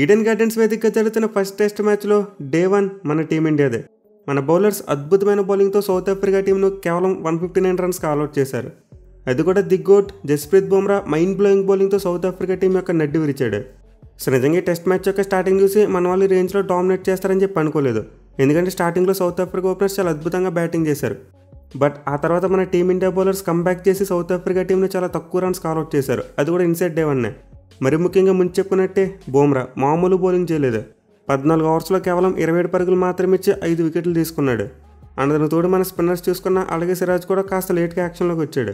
Eden gardens వేదికగా జరుగుతున్న first test మ్యాచ్లో డే 1 మన టీమిండియాదే. మన బౌలర్స్ అద్భుతమైన బౌలింగ్తో సౌత్ ఆఫ్రికా టీంను కేవలం 159 రన్స్కి ఆల్అౌట్ చేశారు. అది కూడా the goat Jasprit Bumrah mind blowing బౌలింగ్తో సౌత్ ఆఫ్రికా టీం యొక్క నడ్డి విరిచాడు. సో నిజంగా ఈ టెస్ట్ మ్యాచ్ యొక్క స్టార్టింగ్ చూసి మన వాళ్ళు రేంజ్లో డామినేట్ చేస్తారని చెప్పి అనుకోలేదు. ఎందుకంటే స్టార్టింగ్లో సౌత్ ఆఫ్రికా ఓపెనర్స్ చాలా అద్భుతంగా బ్యాటింగ్ చేశారు. బట్ ఆ తర్వాత మన టీమిండియా బౌలర్స్ కంబ్యాక్ చేసి సౌత్ ఆఫ్రికా టీంను చాలా తక్కువ రన్స్కి ఆల్అౌట్ చేశారు. అది కూడా ఇన్సైడ్ డే 1. మరి ముఖ్యంగా ముందు చెప్పుకున్నట్టే బుమ్రా మామూలు బౌలింగ్ చేయలేదు. 14 ఓవర్స్లో కేవలం 27 పరుగులు మాత్రమే ఇచ్చి 5 వికెట్లు తీసుకున్నాడు. అందుకు తోడు మన స్పిన్నర్స్ చూసుకున్న అలాగే సిరాజ్ కూడా కాస్త లేట్గా యాక్షన్లోకి వచ్చాడు.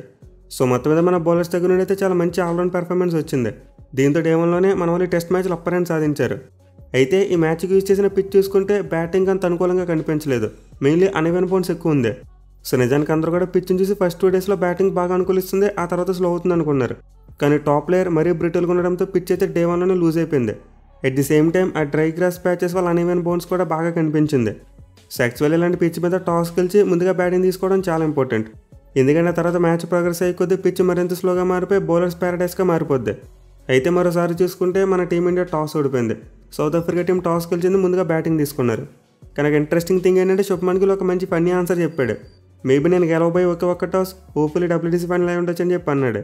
సో మొత్తం మీద మన బౌలర్స్ దగ్గర నుండి అయితే చాలా మంచి ఆల్రౌండ్ పెర్ఫార్మెన్స్ వచ్చింది. దీంతో డే 1లోనే మన వాళ్ళు టెస్ట్ మ్యాచ్లు అప్పర్ హ్యాండ్ సాధించారు. అయితే ఈ మ్యాచ్కి యూజ్ చేసిన పిచ్ చూసుకుంటే బ్యాటింగ్ అంత అనుకూలంగా కనిపించలేదు. మెయిన్లీ అన్ఈవెన్ బౌన్స్ ఎక్కువ ఉంది. సో నిజానికి అందరూ కూడా పిచ్ని చూసి ఫస్ట్ 2 డేస్లో బ్యాటింగ్ బాగా అనుకూలిస్తుంది, ఆ తర్వాత స్లో అవుతుంది అనుకున్నారు. కానీ టాప్ ప్లేయర్ మరీ బ్రిటిల్గా ఉండడంతో పిచ్ అయితే డే 1లోనే లూజ్ అయిపోయింది. అట్ ది సేమ్ టైం ఆ డ్రై గ్రాస్ ప్యాచెస్ వల్ల అన్ఈవెన్ బౌన్స్ కూడా బాగా కనిపించింది. సో యాక్చువల్లీ ఇలాంటి పిచ్ మీద టాస్ గెలిచి ముందుగా బ్యాటింగ్ తీసుకోవడం చాలా ఇంపార్టెంట్. ఎందుకంటే తర్వాత మ్యాచ్ ప్రోగ్రెస్ అయ్యే కొద్దీ పిచ్ మరింత స్లోగా మారిపోయి బౌలర్స్ ప్యారడైస్గా మారిపోద్ది. అయితే మరోసారి చూసుకుంటే మన టీమిండియా టాస్ ఓడిపోయింది. సౌత్ ఆఫ్రికా టీం టాస్ గెలిచింది, ముందుగా బ్యాటింగ్ తీసుకున్నారు. కానీ ఇంట్రెస్టింగ్ థింగ్ ఏంటంటే శుభ్మన్ గిల్ ఒక మంచి ఫన్నీ ఆన్సర్ చెప్పాడు. మేబీ నేను గెలవబోయి ఒక్క టాస్ హోప్ఫుల్లీ WTC ఫైనల్ అయి ఉండొచ్చు అని చెప్పి అన్నాడు.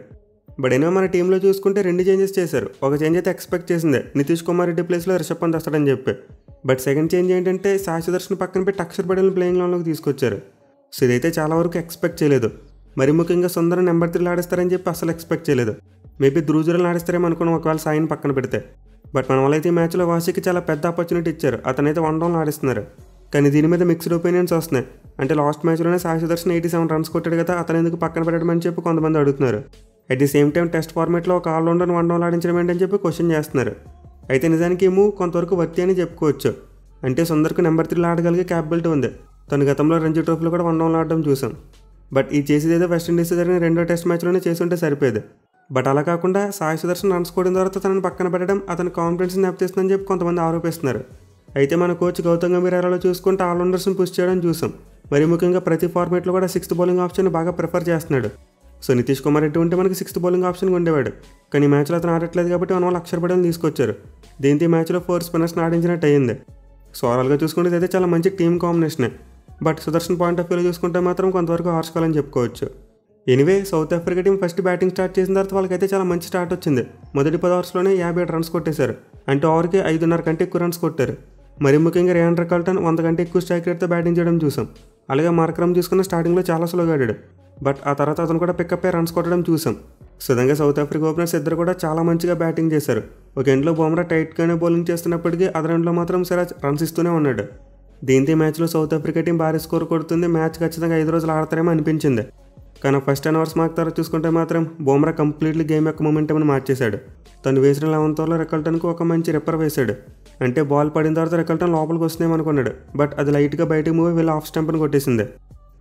బట్ అయినా మన టీంలో చూసుకుంటే 2 చేంజెస్ చేశారు. ఒక చేంజ్ అయితే ఎక్స్పెక్ట్ చేసిందే, నితీష్ కుమార్ రెడ్డి ప్లేస్లో రిషబ్ పంత్ వస్తాడని చెప్పి. బట్ సెకండ్ చేంజ్ ఏంటంటే సాయి సుదర్శన్ పక్కన పెట్టి అక్షర్ పటేల్ని ప్లేయింగ్ లైన్లోకి తీసుకొచ్చారు. సో ఇదైతే చాలా వరకు ఎక్స్పెక్ట్ చేయలేదు. మరి ముఖ్యంగా సుందర్ నెంబర్ 3 ఆడిస్తారని చెప్పి అసలు ఎక్స్పెక్ట్ చేయలేదు. మేబీ ధ్రువజురల్ని ఆడిస్తారేమో అనుకున్నాం ఒకవేళ సాయిని పక్కన పెడితే. బట్ మన వాళ్ళైతే ఈ మ్యాచ్లో వాషికి చాలా పెద్ద ఆపర్చునిటీ ఇచ్చారు. అతనైతే 1 డౌన్లో ఆడిస్తున్నారు. కానీ దీని మీద మిక్స్డ్ ఒపీనియన్స్ వస్తున్నాయి. అంటే లాస్ట్ మ్యాచ్లోనే సాయి సుదర్శన్ 87 రన్స్ కొట్టాడు కదా, అతను ఎందుకు పక్కన పెట్టడమని చెప్పి కొంతమంది అడుగుతున్నారు. At the same time test ఫార్మేట్లో ఒక ఆల్రౌండర్ 1 డౌన్లో ఆడించడం ఏంటని చెప్పి క్వశ్చన్ చేస్తున్నారు. అయితే నిజానికి ఈ మూవ్ కొంతవరకు వర్తి అని చెప్పుకోవచ్చు. అంటే సుందర్కు నెంబర్ 3 ఆడగలిగే క్యాపబిలిటీ ఉంది. తను గతంలో రంజీ ట్రోఫీలో కూడా 1 డౌన్లో ఆడడం చూసాం. బట్ ఈ చేసేదేదో వెస్టిండీస్ జరిగిన 2వ టెస్ట్ మ్యాచ్లోనే చేసుంటే సరిపోయేది. బట్ అలా కాకుండా సాయి సుదర్శన్ రన్స్ కొట్టిన తర్వాత తనని పక్కన పెట్టడం అతని కాన్ఫిడెన్స్ని దెబ్బతీస్తుందని చెప్పి కొంతమంది ఆరోపిస్తున్నారు. అయితే మన కోచ్ గౌతమ్ గంభీర్ చూసుకుంటే ఆల్రౌండర్స్ని పుష్ చేయడం చూసాం. మరి ముఖ్యంగా ప్రతి ఫార్మేట్లో కూడా 6th బౌలింగ్ ఆప్షన్ బాగా ప్రిఫర్ చేస్తున్నాడు. సో నితీష్ కుమార్ రెడ్డి ఉంటే మనకి 6th బౌలింగ్ ఆప్షన్గా ఉండేవాడు. కానీ ఈ మ్యాచ్లో అతను ఆడట్లేదు కాబట్టి మన వాళ్ళు అక్షర్ పటేల్ని తీసుకొచ్చారు. దీంతో ఈ మ్యాచ్లో 4 స్పిన్నర్స్ని ఆడించినట్టు అయ్యింది. సో ఓవరాల్గా చూసుకుంటే ఇదైతే చాలా మంచి టీమ్ కాంబినేషనే. బట్ సుదర్శన్ పాయింట్ ఆఫ్ వ్యూలో చూసుకుంటే మాత్రం కొంతవరకు ఆర్చుకోవాలని చెప్పుకోవచ్చు. Anyway South Africa team first batting start చేసిన తర్వాత వాళ్ళకైతే చాలా మంచి స్టార్ట్ వచ్చింది. మొదటి 10 ఓవర్స్లోనే 57 రన్స్ కొట్టేశారు. అంటే ఓవర్కి 5.5 కంటే ఎక్కువ రన్స్ కొట్టారు. మరి ముఖ్యంగా రియాండర్ కార్ల్టన్ 100 కంటే ఎక్కువ స్ట్రైక్ రేట్తో బ్యాటింగ్ చేయడం చూసాం. అలాగే మార్క్రమ్ చూసుకున్న స్టార్టింగ్లో చాలా స్లోగా ఆడాడు. బట్ ఆ తర్వాత అతను కూడా పికప్ అయ్యి రన్స్ కొట్టడం చూసాం. సుధంగా సౌత్ ఆఫ్రికా ఓపెనర్స్ ఇద్దరు కూడా చాలా మంచిగా బ్యాటింగ్ చేశారు. ఒక ఎండ్లో బుమ్రా టైట్గానే బౌలింగ్ చేస్తున్నప్పటికీ అదర్ ఎండ్లో మాత్రం సిరాజ్ రన్స్ ఇస్తూనే ఉన్నాడు. దీంతో ఈ మ్యాచ్లో సౌత్ ఆఫ్రికా టీం భారీ స్కోర్ కొడుతుంది. మ్యాచ్ ఖచ్చితంగా 5 రోజులు ఆడతారేమో అనిపించింది. కానీ ఫస్ట్ 10 ఓవర్స్ మార్క్ తర్వాత చూసుకుంటే మాత్రం బుమ్రా కంప్లీట్లీ గేమ్ యొక్క మొమెంటమ్ని మార్చేశాడు. తను వేసిన 11th ఓవర్లో రికల్టన్కు ఒక మంచి రిప్పర్ వేశాడు. అంటే బాల్ పడిన తర్వాత రికల్టన్ లోపలికి వస్తుందేమనుకున్నాడు. బట్ అది లైట్గా బయటకు మూవ్ వెళ్ళి ఆఫ్ స్టంప్ని కొట్టేసింది.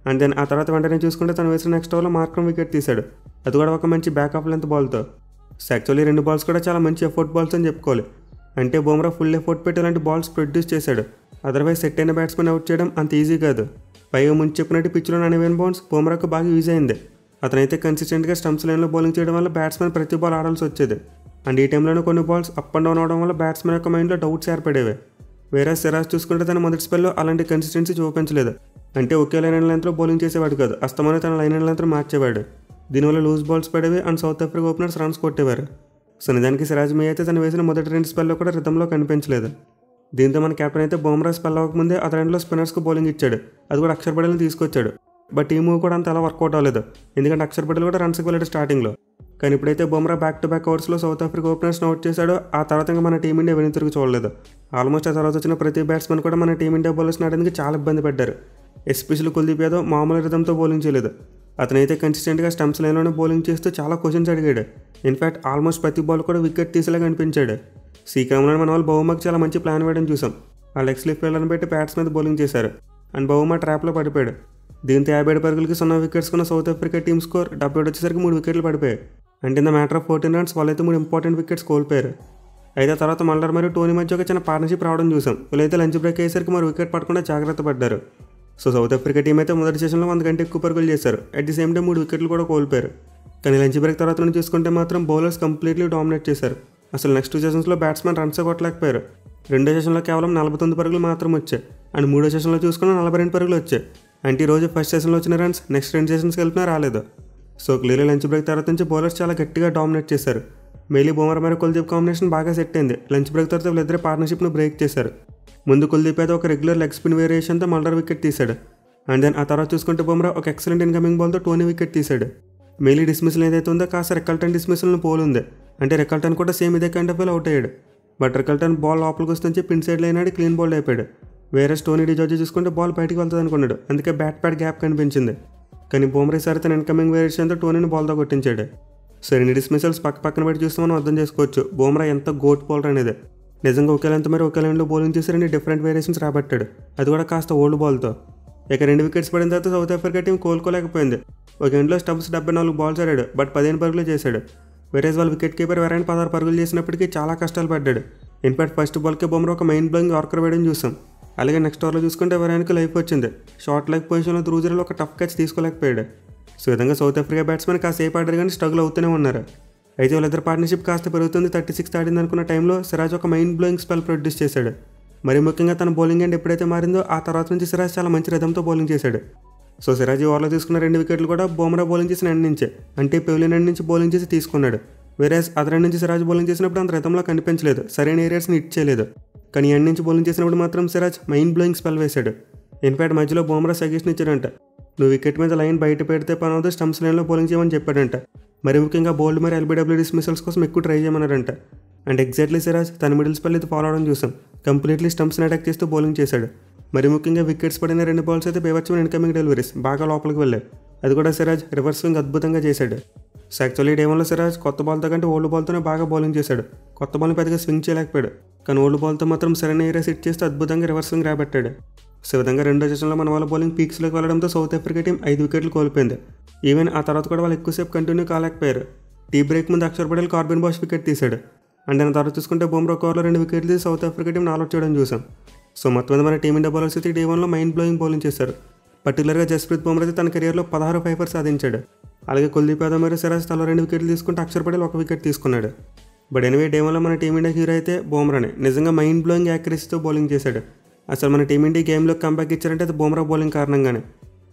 అండ్ దెన్ ఆ తర్వాత వెంటనే చూసుకుంటే తను వేసిన నెక్స్ట్ ఓవర్లో మార్క్రమ్ వికెట్ తీశాడు. అది కూడా ఒక మంచి బ్యాక్ ఆఫ్ లెంత్ బాల్తో. సో యాక్చువల్లీ 2 బాల్స్ కూడా చాలా మంచి ఎఫర్ట్ బాల్స్ అని చెప్పుకోవాలి. అంటే బుమ్రా ఫుల్ ఎఫర్ట్ పెట్టి ఇలాంటి బాల్స్ ప్రొడ్యూస్ చేశాడు. అదర్వైజ్ సెట్ అయిన బ్యాట్స్మెన్ అవుట్ చేయడం అంత ఈజీ కాదు. పైగా ముందు చెప్పినట్టు పిచ్లో అన్ఈవెన్ బౌన్స్ బుమ్రాకు బాగా యూజ్ అయింది. అతనైతే కన్సిస్టెంట్గా స్టంప్స్ లైన్లో బౌలింగ్ చేయడం వల్ల బ్యాట్స్మెన్ ప్రతి బాల్ ఆడాల్సి వచ్చేది. అండ్ ఈ టైంలోనే కొన్ని బాల్స్ అప్ అండ్ డౌన్ అవడం వల్ల బ్యాట్స్మెన్ యొక్క మైండ్లో డౌట్స్ ఏర్పడేవి. వేరే సిరాజ్ చూసుకుంటే తన మొదటి స్పెల్లో అలాంటి కన్సిస్టెన్సీ చూపించలేదు. అంటే ఒకే లైన్ అండ్ లెంత్లో బౌలింగ్ చేసేవాడు కాదు, అస్తమానే తన లైన్ అండ్ లెంత్ మార్చేవాడు. దీనివల్ల లూజ్ బాల్స్ పడేవి and South Africa openers runs కొట్టేవారు. సో నిజానికి సిరాజ్ మే అయితే తను వేసిన మొదటి 2 స్పెల్లో కూడా రిథంలో కనిపించలేదు. దీంతో మన కెప్టెన్ అయితే బుమ్రా స్పెల్ అవ్వకముందే అతని ఎండ్లో స్పిన్నర్స్కు బౌలింగ్ ఇచ్చాడు. అది కూడా అక్షర్ పటేల్ని తీసుకొచ్చాడు. బట్ ఈ మూవ్ కూడా అంత అలా వర్కౌట్ అవ్వలేదు. ఎందుకంటే అక్షర్ పటేల్ కూడా రన్స్కి వెళ్ళాడు స్టార్టింగ్లో. కానీ ఇప్పుడైతే బుమ్రా బ్యాక్ టు బ్యాక్ ఓవర్స్లో సౌత్ ఆఫ్రికా ఓపెనర్స్ని అవుట్ చేశాడో ఆ తర్వాత ఇంకా మన టీమిండియా వెనుతిరిగి చూడలేదు. ఆల్మోస్ట్ ఆ తర్వాత వచ్చిన ప్రతి బ్యాట్స్మెన్ కూడా మన టీమిండియా బౌలర్స్ని ఆడడానికి చాలా ఇబ్బంది పడ్డారు. ఎస్పెషల్లీ కుల్దీప్ యాదవ్ మామూలు రిథంతో బౌలింగ్ చేయలేదు. అతనైతే కన్సిస్టెంట్గా స్టంప్స్ లైన్లోనే బౌలింగ్ చేస్తూ చాలా క్వశ్చన్స్ అడిగాడు. ఇన్ఫ్యాక్ట్ ఆల్మోస్ట్ ప్రతి బాల్ కూడా వికెట్ తీసేలాగా అనిపించాడు. ఈ క్రమంలో మన వాళ్ళు బౌమాకి చాలా మంచి ప్లాన్ వేయడం చూసాం. ఆ లెగ్ స్లిప్ ఫీల్డర్ని పెట్టి బ్యాట్స్ మీద బౌలింగ్ చేశారు. అండ్ బౌమా ట్రాప్లో పడిపోయాడు. దీంతో 57 పరుగులకి 0 వికెట్స్ ఉన్న సౌత్ ఆఫ్రికా టీమ్ స్కోర్ 77 వచ్చేసరికి 3 వికెట్లు పడిపోయాయి. అంటే in the matter of 14 runs వాళ్ళైతే 3 ఇంపార్టెంట్ వికెట్స్ కోల్పోయారు. అయితే తర్వాత మల్డర్ మరియు టోనీ మధ్య ఒక చిన్న పార్ట్నర్షిప్ రావడం చూసాం. వీళ్ళైతే లంచ్ బ్రేక్ అయ్యేసరికి మరి వికెట్ పడకుండా జాగ్రత్త పడ్డారు. సో సౌత్ ఆఫ్రికా టీం అయితే మొదటి సెషన్లో 100 కంటే ఎక్కువ పరుగులు చేశారు. అట్ ది సేమ్ టైం 3 వికెట్లు కూడా కోల్పోయారు. కానీ లంచ్ బ్రేక్ తర్వాత చూసుకుంటే మాత్రం బౌలర్స్ కంప్లీట్లీ డామినేట్ చేశారు. అసలు నెక్స్ట్ 2 సెషన్స్లో బ్యాట్స్మెన్ రన్స్ కొట్టలేకపోయారు. రెండో సెషన్లో కేవలం 49 పరుగులు మాత్రం వచ్చాయి. అండ్ మూడో సెషన్లో చూసుకున్న 42 పరుగులు వచ్చాయి. అంటే ఈరోజు ఫస్ట్ సెషన్లో వచ్చిన రన్స్ నెక్స్ట్ 2 సెషన్స్కి వెళ్తున్నా రాలేదు. సో క్లియర్లీ లంచ్ బ్రేక్ తర్వాత నుంచి బౌలర్స్ చాలా గట్టిగా డామినేట్ చేశారు. మెయిలీ బుమ్రా మరియు కుల్దీప్ కాంబినేషన్ బాగా సెట్ అయింది. లంచ్ బ్రేక్ తర్వాత వీళ్ళిద్దరే పార్ట్నర్షిప్ను బ్రేక్ చేశారు. ముందు కుల్దీప్ అయితే ఒక రెగ్యులర్ లెగ్ స్పిన్ వేరియేషన్తో మల్డర్ వికెట్ తీశాడు. అండ్ దెన్ ఆ తర్వాత చూసుకుంటే బుమ్రా ఒక ఎక్సలెంట్ ఇన్కమింగ్ బాల్తో టోనీ వికెట్ తీశాడు. మెయిలీ డిస్మిస్లు ఏదైతే ఉందో కాస్త రెకల్టన్ డిస్మిస్లను పోలుంది. అంటే రెకల్టన్ కూడా సేమ్ ఇదే కైండ్ ఆఫ్ వేలో అవుట్ అయ్యాడు. బట్ రెకల్టన్ బాల్ లోపలికి వస్తుంటే పిన్ సైడ్లో అయినాడు, క్లీన్ బాల్ అయిపోయాడు. వేరే టోనీ డిజార్జ్ చూసుకుంటే బాల్ బయటికి వెళ్తుంది అనుకున్నాడు, అందుకే బ్యాట్ ప్యాడ్ గ్యాప్ కనిపించింది. కానీ బుమ్రా ఈసారి తన ఇన్కమింగ్ వేరియేషన్తో టోనీని బాల్తో కొట్టించాడు. సో ఇన్ని డిస్మిసల్స్ పక్కన పెట్టి చూస్తే మనం అర్థం చేసుకోవచ్చు బుమ్రా ఎంత గోట్ బౌలర్ అనేది. నిజంగా ఒకే లెంత్ మరి ఒకే లైన్లో బౌలింగ్ చేసి 2 డిఫరెంట్ వేరియేషన్స్ రాబట్టాడు, అది కూడా కాస్త ఓల్డ్ బాల్తో. ఇక 2 వికెట్స్ పడిన తర్వాత సౌత్ ఆఫ్రికా టీం కోలుకోలేకపోయింది. ఒక ఎండ్లో స్టంప్స్ 74 బాల్స్ ఆడాడు, బట్ 15 పరుగులు చేశాడు. వేరేజ్ వాళ్ళ వికెట్ కీపర్ వెరైన్ 16 పరుగులు చేసినప్పటికీ చాలా కష్టాలు పడ్డాడు. ఇన్ఫాక్ట్ ఫస్ట్ బాల్కే బుమ్రా ఒక మైండ్ బ్లోయింగ్ యార్కర్ వేయడం చూసాం. అలాగే నెక్స్ట్ ఓవర్లో చూసుకుంటే వెరైన్కి లైఫ్ వచ్చింది. షార్ట్ లెగ్ పొజిషన్లో త్రూజర్లో ఒక టఫ్ క్యాచ్ తీసుకోలేకపోయాడు. సో విధంగా సౌత్ ఆఫ్రికా బ్యాట్స్మెన్ కాసేపు ఆడారు కానీ స్ట్రగుల్ అవుతూనే ఉన్నారు. అయితే వాళ్ళిద్దరు పార్ట్నర్షిప్ కాస్త పెరుగుతుంది. 36 ఆడింది అనుకున్న టైంలో సిరాజ్ ఒక మైండ్ బ్లోయింగ్ స్పెల్ ప్రొడ్యూస్ చేశాడు. మరి ముఖ్యంగా తన బౌలింగ్ ఎండ్ ఎప్పుడైతే మారిందో ఆ తర్వాత నుంచి సిరాజ్ చాలా మంచి రిథంతో బౌలింగ్ చేశాడు. సో సిరాజ్ ఈ ఓవర్లో తీసుకున్న 2 వికెట్లు కూడా బుమ్రా బౌలింగ్ చేసిన ఎండ్ నుంచే, అంటే పెవిలియన్ ఎండ్ నుంచి బౌలింగ్ చేసి తీసుకున్నాడు. వేరేస్ అదర్ ఎండ్ నుంచి సిరాజ్ బౌలింగ్ చేసినప్పుడు అంత రిథంలో కనిపించలేదు, సరైన ఏరియాస్ని హిట్ చేయలేదు. కానీ ఎండ్ నుంచి బౌలింగ్ చేసినప్పుడు మాత్రం సిరాజ్ మైండ్ బ్లోయింగ్ స్పెల్ వేశాడు. ఇన్ఫాక్ట్ మధ్యలో బుమ్రా సజెషన్ ఇచ్చాడంట, నువ్వు వికెట్ మీద లైన్ బయట పెడితే పని అవుతుంది, స్టంప్స్ లైన్లో బౌలింగ్ చేయమని చెప్పాడంట. మరి ముఖ్యంగా బౌల్డ్ మరి ఎల్బీడబ్ల్యూ డిస్మిసల్స్ కోసం ఎక్కువ ట్రై చేయమన్నారంట. అండ్ ఎగ్జాక్ట్లీ సిరాజ్ తన మిడిల్ స్పెల్ ఇది ఫాలో అవడం చూసాం. కంప్లీట్లీ స్టంప్స్ని అటాక్ చేస్తూ బౌలింగ్ చేశాడు. మరి ముఖ్యంగా వికెట్స్ పడిన 2 బాల్స్ అయితే బేవచ్చమైన ఇన్కమింగ్ డెలివరీస్ బాగా లోపలికి వెళ్ళాయి. అది కూడా సిరాజ్ రివర్స్ స్వింగ్ అద్భుతంగా చేశాడు. సో యాక్చువల్లీ డే 1లో సిరాజ్ కొత్త బాల్తో కంటే ఓల్డ్ బాల్తోనే బాగా బౌలింగ్ చేశాడు. కొత్త బాల్ని పెద్దగా స్వింగ్ చేయలేకపోయాడు, కానీ ఓల్డ్ బాల్తో మాత్రం సరైన ఏరియాస్ హిట్ చేస్తూ అద్భుతంగా రివర్స్ స్వింగ్ రాబట్టాడు. సో విధంగా రెండో సెషన్లో మన వాళ్ళ బౌలింగ్ పీక్స్లోకి వెళ్ళడంతో సౌత్ ఆఫ్రికా టీం 5 వికెట్లు కోల్పోయింది. ఈవెన్ ఆ తర్వాత కూడా వాళ్ళు ఎక్కువసేపు కంటిన్యూ కాలేకపోయారు. టీ బ్రేక్ ముందు Akshar Patel Corbin Bosch wicket తీశాడు. అండ్ దాని తర్వాత చూసుకుంటే బుమ్రా ఒక ఓవర్లో 2 వికెట్లు తీసి సౌత్ ఆఫ్రికా టీం ఆల్అౌట్ చేయడం చూసాం. సో మొత్తం మీద మన టీమిండియా బౌలర్స్ అయితే డే 1లో మైండ్ బ్లోయింగ్ బౌలింగ్ చేశారు. పర్టికులర్గా జస్ప్రీత్ బుమ్రా అయితే తన కెరియర్లో 16 ఫైఫర్ సాధించాడు. అలాగే కుల్దీప్ యాదవ్ మరియు సిరాజ్ తలో 2 వికెట్లు తీసుకుంటే అక్షర్ పటేల్ 1 వికెట్ తీసుకున్నాడు. బట్ ఎనివే డే 1లో మన టీమిండియా హీరో అయితే బుమ్రానే. నిజంగా మైండ్ బ్లోయింగ్ యాక్యురసీతో బౌలింగ్ చేశాడు. అసలు మన టీమిండియా గేమ్లో కంబ్యాక్ ఇచ్చారంటే అది బుమ్రా బౌలింగ్ కారణంగానే.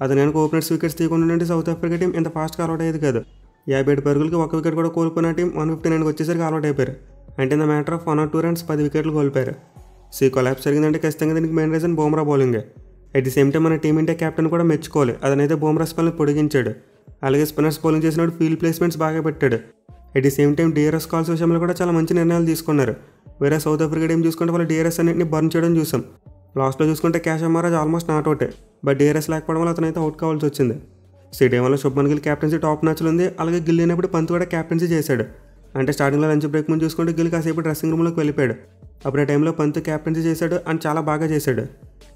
అది నేను ఓపెనర్స్ వికెట్స్ తీయకుండా సౌత్ ఆఫ్రికా టీం ఇంత ఫాస్ట్గా అలౌట్ అయ్యేది కాదు. 57 పరుగులకి 1 వికెట్ కూడా కోల్పోయిన టీం 159కి వచ్చేసరికి అలౌట్ అయిపోయారు. అంటే in the matter of 1 or 2 runs 10 వికెట్లు కోల్పోయారు. సో ఈ కొలాప్స్ జరిగిందంటే ఖచ్చితంగా దీనికి మెయిన్ రీజన్ బుమ్రా బౌలింగే. అట్ ది సేమ్ టైం మన టీమిండియా కెప్టెన్ కూడా మెచ్చుకోవాలి, అదనైతే బుమ్రా స్పెల్ని పొడిగించాడు. అలాగే స్పిన్నర్స్ బౌలింగ్ చేసినప్పుడు ఫీల్డ్ ప్లేస్మెంట్స్ బాగా పెట్టాడు. At the same time DRS calls విషయంలో కూడా చాలా మంచి నిర్ణయాలు తీసుకున్నారు. వేరే సౌత్ ఆఫ్రికా టీం చూసుకుంటే వాళ్ళు డిఆర్ఎస్ అన్నింటినీ బర్న్ చేయడం చూసాం. లాస్ట్లో చూసుకుంటే కేశవ్ మహారాజ్ ఆల్మోస్ట్ నాట్ అవుటే, బట్ డిఆర్ఎస్ లేకపోవడం వల్ల అతనైతే అవుట్ కావాల్సి వచ్చింది. సో డే 1లో శుభ్మన్ గిల్ క్యాప్టెన్సీ టాప్ మ్యాచ్లో ఉంది. అలాగే గిల్ అయినప్పుడు పంత్ కూడా క్యాప్టెన్సీ చేశాడు. అంటే స్టార్టింగ్లో లంచ్ బ్రేక్ ముందు చూసుకుంటే గిల్ కాసేపు డ్రెస్సింగ్ రూమ్లోకి వెళ్ళిపోయాడు. అప్పుడు ఆ టైంలో పంత్ క్యాప్టెన్సీ చేశాడు అండ్ చాలా బాగా చేశాడు.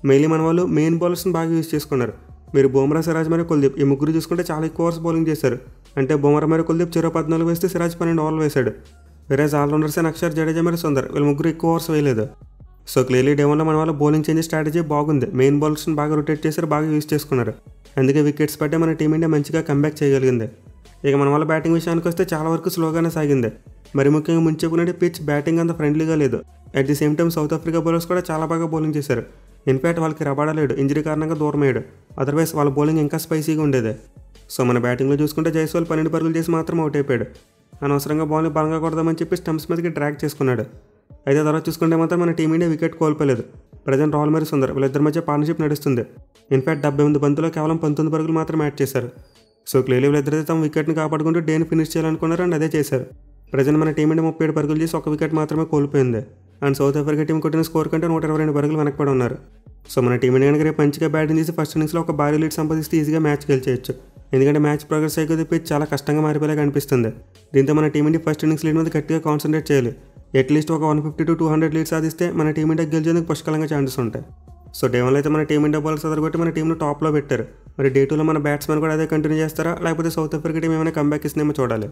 మెయిన్లీ మన వాళ్ళు మెయిన్ బౌలర్స్ని బాగా యూజ్ చేసుకున్నారు. మీరు బుమ్రా, సిరాజ్ మరియు కుల్దీప్ ఈ ముగ్గురు చూసుకుంటే చాలా ఎక్కువ ఓవర్స్ బౌలింగ్ చేశారు. అంటే బుమ్రా మరియు కుల్దీప్ 14 వేస్తే సిరాజ్ 12 ఓవర్లు వేశాడు. వేరే ఆల్రౌండర్స్ అయిన అక్షర్, జడేజా మరియు సుందర్ వీళ్ళు ముగ్గురు ఎక్కువ ఓవర్స్ వేయలేదు. సో క్లియర్లీ డే 1లో మన వాళ్ళ బౌలింగ్ చేంజ్ స్ట్రాటజీ బాగుంది. మెయిన్ బౌలర్స్ని బాగా రొటేట్ చేశారు, బాగా యూజ్ చేసుకున్నారు. అందుకే వికెట్స్ పట్టే మన టీమిండియా మంచిగా కంబ్యాక్ చేయగలిగింది. ఇక మన వాళ్ళ బ్యాటింగ్ విషయానికి వస్తే చాలా వరకు స్లోగానే సాగింది. మరి ముఖ్యంగా ముందు చెప్పుకున్నట్టు పిచ్ బ్యాటింగ్ అంత ఫ్రెండ్లీగా లేదు. At the same time south Africa bowlers కూడా చాలా బాగా బౌలింగ్ చేశారు. ఇన్ఫాక్ట్ వాళ్ళకి రబాడా లేడు, ఇంజరీ కారణంగా దూరం అయ్యాడు. అదర్వైజ్ వాళ్ళ బౌలింగ్ ఇంకా స్పైసీగా ఉండేది. సో మన బ్యాటింగ్లో చూసుకుంటే జైస్వాల్ 12 పరుగులు చేసి మాత్రం అవుట్ అయిపోయాడు. అనవసరంగా బాల్ని బలంగా కొడదామని చెప్పి స్టంప్స్ మీదకి డ్రాగ్ చేసుకున్నాడు. అయితే తర్వాత చూసుకుంటే మాత్రం మన టీమిండియా వికెట్ కోల్పోలేదు. ప్రజెంట్ రాహుల్ మరియు సుందర్ వీళ్ళిద్దరి మధ్య పార్ట్నర్షిప్ నడుస్తుంది. ఇన్ఫాక్ట్ 78 బంతుల్లో కేవలం 19 పరుగులు మాత్రం యాడ్ చేశారు. సో క్లియర్లీ వీళ్ళిద్దరైతే తమ వికెట్ని కాపాడుకుంటూ డేని ఫినిష్ చేయాలనుకున్నారు అండ్ అదే చేశారు. ప్రజెంట్ మన టీమిండియా 37 పరుగులు చేసి 1 వికెట్ మాత్రమే కోల్పోయింది. అండ్ సౌత్ ఆఫ్రికా టీం కొట్టిన స్కోర్ కంటే 122 పరుగులు వెనకపడి ఉన్నారు. సో మన టీమిండియా కనుక రేపు మంచిగా బ్యాటింగ్ చేసి ఫస్ట్ ఇన్నింగ్స్లో ఒక భారీ లీడ్ సంపాదిస్తే ఈజీగా మ్యాచ్ గెలిచేయచ్చు. ఎందుకంటే మ్యాచ్ ప్రోగ్రెస్ అయ్యే కొద్దీ పిచ్ చాలా కష్టంగా మారిపోయేలా కనిపిస్తుంది. దీంతో మన టీమిండియా ఫస్ట్ ఇన్నింగ్స్ లీడ్ మీద గట్టిగా కాన్సన్ట్రేట్ చేయాలి. అట్లీస్ట్ ఒక 150 to 200 లీడ్ సాధిస్తే మన టీమిండియా గెలిచేందుకు పుష్కలంగా ఛాన్సెస్ ఉంటాయి. సో డే 1లో అయితే మన టీమిండియా బౌలర్స్ అదరగొట్టి మన టీంను టాప్లో పెట్టారు. మరి డే 2లో మన బ్యాట్స్మెన్ కూడా అదే కంటిన్యూ చేస్తారా, లేకపోతే సౌత్ ఆఫ్రికా టీం ఏమైనా కంబ్యాక్ ఇస్తుందేమో చూడాలి.